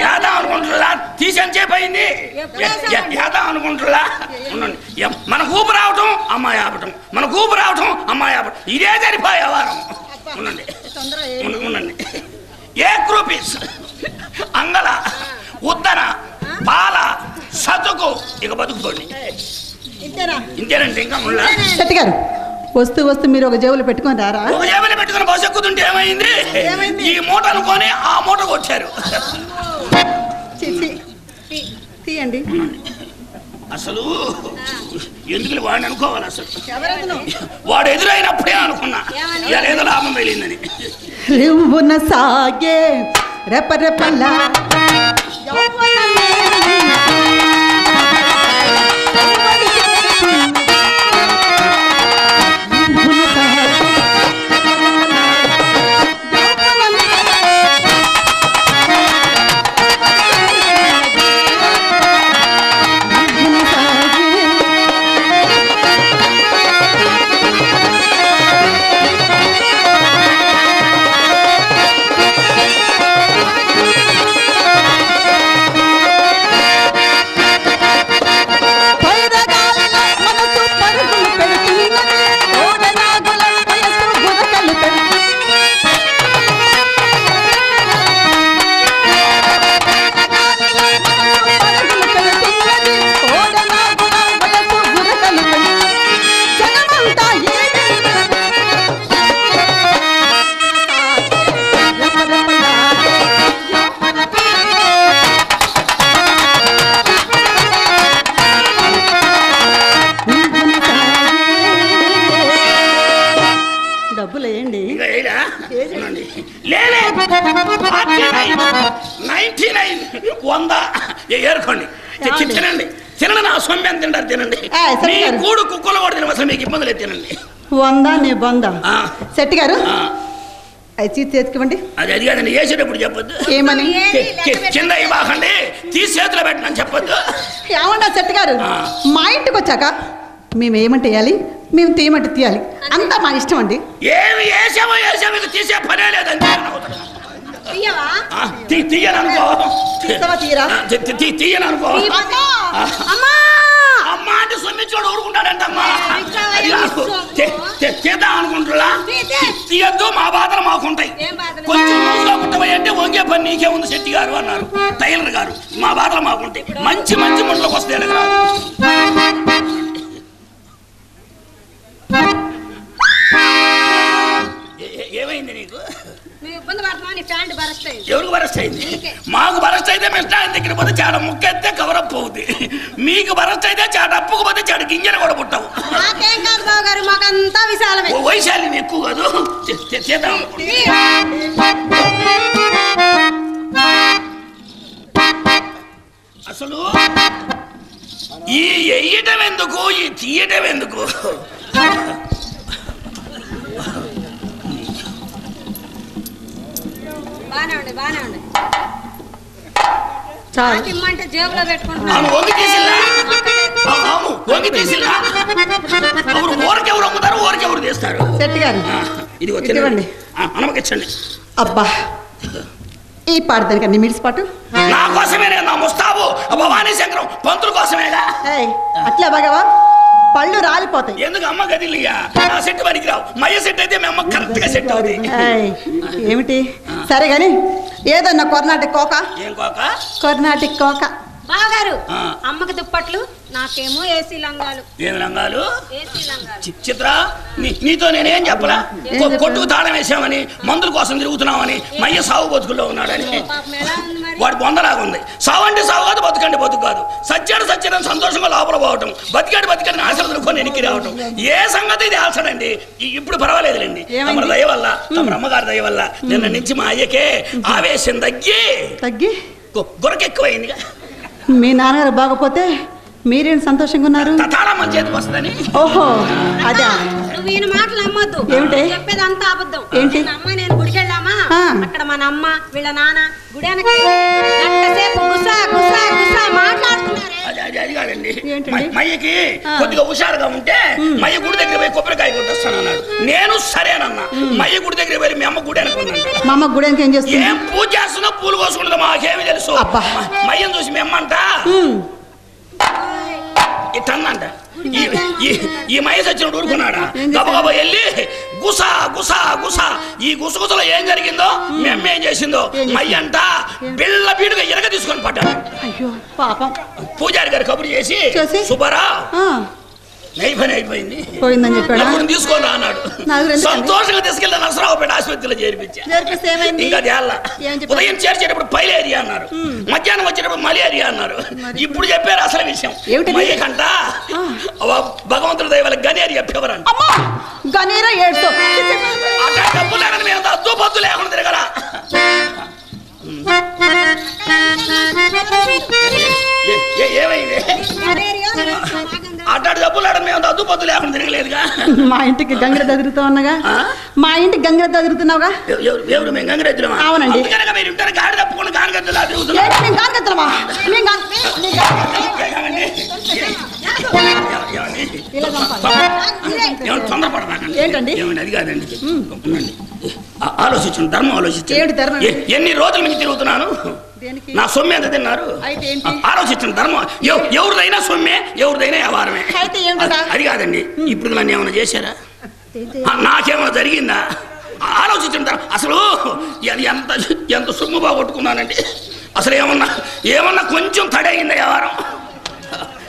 యాదా అనుకుంటున్నా తీసని చెప్పయింది యాదా అనుకుంటున్నా ఉండండి. మన ఊపు రావటం అమ్మాయి ఆపటం, మన ఊపు రావటం అమ్మాయి ఆపటం, ఇదే సరిపోయే వారం. ఉండండి ఉండండి. ఏ గ్రూపీస్ అంగళ ఉద్దర పాల సతుకు ఇక బతుకుతోండి. ఇంతేనండి. ఇంకా శెట్టి గారు వస్తూ వస్తూ మీరు ఒక జేబులు పెట్టుకొని రారా? ఒక జేబులు పెట్టుకుని బస్సు ఎక్కుతుంటే ఏమైంది, ఈ మూట అనుకొని ఆ మూట కొట్టారు. తీయండి. అసలు ఎందుకు వాడిని అనుకోవాలి, అసలు వాడు ఎదురైనప్పుడే అనుకున్నా ఏదో లాభం వెళ్ళిందని. రివ్వున సాగే రెపరెపల్లా ఏరుకోండి తినండి. తినండి, నా సొమ్మె తింటారు తినండి. కూడు కుక్కలు కూడా తిన, అసలు మీకు ఇబ్బందులు తినండి. 100 నీ 100. శెట్టి గారు అది చేతికివ్వండి. అది అది కాదండి, వేసేటప్పుడు చెప్పొద్దు. ఏమని? కింద ఇవ్వకండి, తీసి చేతిలో పెట్టినా చెప్పొద్దు. ఏమన్నా శెట్టి గారు, మా ఇంటికి వచ్చాక మేము ఏమంటే వేయాలి, మేము తీయమంటే తీయాలి, అంతా మా ఇష్టం అండి. ఏమి వేసామో తీసే పనే లేదండి. తీయననుకో తీయననుకో అమ్మా అంటే సొమ్మిచ్చోడు ఊరుకుంటాడంటమ్మా. చేద్దాం అనుకుంటున్నా, తీయద్దు, మా బాధలు మాకుంటాయి. కొంచెం రోజుగా పుట్టబోయి అంటే వంగే పని నీకే ఉంది శెట్టి గారు అన్నారు టైలర్ గారు. మా బాధలు మాకుంటాయి, మంచి మంచి ముళ్ళకి వస్తాయి. ఏమైంది నీకు? ఎవరికి బరస్ట్ అయింది? మాకు బరస్ట్ అయితే మిస్టర్ ఆయన దగ్గర పోతే చాడ ముక్కెత్తే కవరప్ అవుతుంది. మీకు బరస్ట్ అయితే చాట అప్పుకుపోతే చాట గింజలు కూడా పుట్టవు. వైశాల్యం ఎక్కువ కాదు. చేద్దాం అసలు ఈ ఎయ్యటం ఎందుకు, ఈ తీయటం ఎందుకు? జేబులో పెట్టుకుంటున్నాను. ఊరికెవరు అమ్ముతారు, ఊరికెవరు తీస్తారు. శెట్టి గారు ఇదిగో అనమకిచ్చండి. అబ్బా ఈ పాడదానికి అన్ని మిడిసి పాటు నా కోసమేనే, నా ముస్తాబు భవానీ శంకరం పంతుల కోసమేగా. అట్లా బాగావా, పళ్ళు రాలిపోతాయి. ఎందుకు అమ్మ గదిలిగా నా సెట్ పనికిరావు, మయ్య సెట్ అయితే మీ అమ్మ కరెక్ట్ గా సెట్ అవుతుంది. ఏమిటి సరే గాని ఏదన్నా కర్ణాటక కోక. ఏం కోక? కర్ణాటక కోక. బాగారు అమ్మకి దుప్పట్లు, నాకేమో ఏసీ లంగాలు. ఏమి లంగాలు? చిత్ర నీతో నేనేం చెప్పలా? కొట్టుకు తాళం వేసామని, మందుల కోసం తిరుగుతున్నామని, మయ్య సాగు బతుకుల్లో ఉన్నాడని. వాడు బొందలాగా ఉంది. సావు అంటే సావు కాదు, బతుకంటే బతుకు కాదు. సత్యాడు సత్యాన్ని సంతోషంగా లోపల పోవటం, బతికాడిని ఆశీర్వదుకొని వెనక్కి రావటం. ఏ సంగతి ఇది ఆల్సడండి. ఇప్పుడు పర్వాలేదులేండి, తమ దయ వల్ల, తమ అమ్మగారి దయ వల్ల నిన్న నుంచి మా అయ్యకే ఆవేశం తగ్గి గొరకెక్కువైందిగా. మీ నాన్నగారు బాగపోతే మీరేం సంతోషంగా ఉన్నారు? ఓహో అదే. నువ్వు ఈయన మాటలు నమ్మొద్దు. ఏమిటి చెప్పేది అంతా అబద్ధం. ఏంటి? అమ్మ నేను గుడికి వెళ్ళామా, అక్కడ మన అమ్మ వీళ్ళ నాన్న గుడి వెనక గంటసేపు గుసా గుసా గుసా మాట్లాడుతున్నారే. అది కాదండి. ఏంటండి? మయ్యకి కొద్దిగా హుషారుగా ఉంటే మయ్య గుడి దగ్గర పోయి కొబ్బరికాయ కొట్టేస్తాను అన్నాడు. నేను సరేనన్నా. మయ్య గుడి దగ్గర పోయి మీ అమ్మ గుడి అనుకున్నాను. మా అమ్మ గుడి ఏం చేస్తుంది? ఏం పూజ చేస్తున్నా పూలు కోసుకుంటుందో మాకేమి తెలుసు. మయ్యను చూసి మీ అమ్మంట ఇట్టందంట. ఈ మహేష్ వచ్చినప్పుడు ఊరుకున్నాడా? గబగబా వెళ్ళి గుసా గుసా గుసా. ఈ గుసగుసలో ఏం జరిగిందో మీ అమ్మ ఏం చేసిందో మయ్యంట బిళ్ళ బీడుగా ఎరగ తీసుకొని పట్టాడు. అయ్యో పాపం. పూజారి గారు కబురు చేసి సుబ్బారా పని అయిపోయింది పోయిందని చెప్పాడు. తీసుకొని రా అన్నాడు. సంతోషంగా తీసుకెళ్ళి నరసరావుపేట ఆసుపత్రిలో చేర్పించా. ఇంకా తేళ్ళ ఉదయం చేర్చేటప్పుడు పైలేరియా అన్నారు, మధ్యాహ్నం వచ్చేటప్పుడు మలేరియా అన్నారు. ఇప్పుడు చెప్పారు అసలు విషయం. మయ్యకంట భగవంతుడి దయ వల్ల గనేరియా ఫీవర్ అంట. అట్లా డబ్బు లేదని మేము అద్దు పద్దు లేకుండా తిరగరా. ఏమైంది? అట్టాడు డబ్బులు ఆడని మేము అద్దు పద్దు లేకుండా తిరగలేదుగా. మా ఇంటికి గంగిరెద్దు ఎదురుతూ ఉన్నగా. మా ఇంటికి గంగిరెద్దు ఎదురుతున్నావుగా. ఎవరు మేము గంగిరెద్దులమా? అవునండి. మీరు ఇంటారు గాడి తప్పకుండా గానిగద్దులా తిరుగుతున్నాం. తొందరపడతానండి. ఏంటండి? ఏమండి అది కాదండి. ఉండండి, ఆలోచించండి. ధర్మం ఆలోచించండి. ఎన్ని రోజుల నుంచి తిరుగుతున్నాను. నా సొమ్మె ఎంత తిన్నారు? ఆలోచించండి. ధర్మం ఎవరిదైనా సొమ్మే, ఎవరిదైనా వ్యవహారమే. అది కాదండి. ఇప్పుడు నన్ను ఏమైనా చేశారా? నాకేమైనా జరిగిందా? ఆలోచించండి. అసలు ఎంత ఎంత సొమ్ము బాగొట్టుకున్నానండి. అసలు ఏమన్నా కొంచెం తడి అయిందా వ్యవహారం?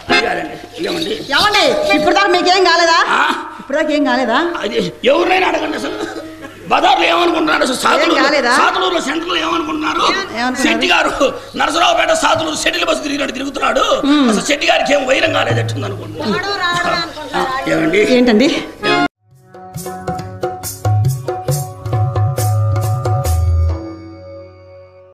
అది కాదండి. ఏమండి ఇప్పుడు దాకా మీకేం కాలేదా? ఇప్పుడు దాకా ఏం కాలేదా? అది ఎవరినైనా అడగండి. అసలు బజార్లో ఏమనుకుంటున్నారు? సాతులూరులో సెంటర్ లో ఏమనుకుంటున్నారు? శెట్టి గారు నరసరావుపేట సాతులూరు షెటిల్ బస్సు తిరుగుతున్నాడు. అసలు శెట్టి గారికి ఏం వైరం కాలేదట్టుంది అనుకుంటున్నాను. ఏమండి? ఏంటండి?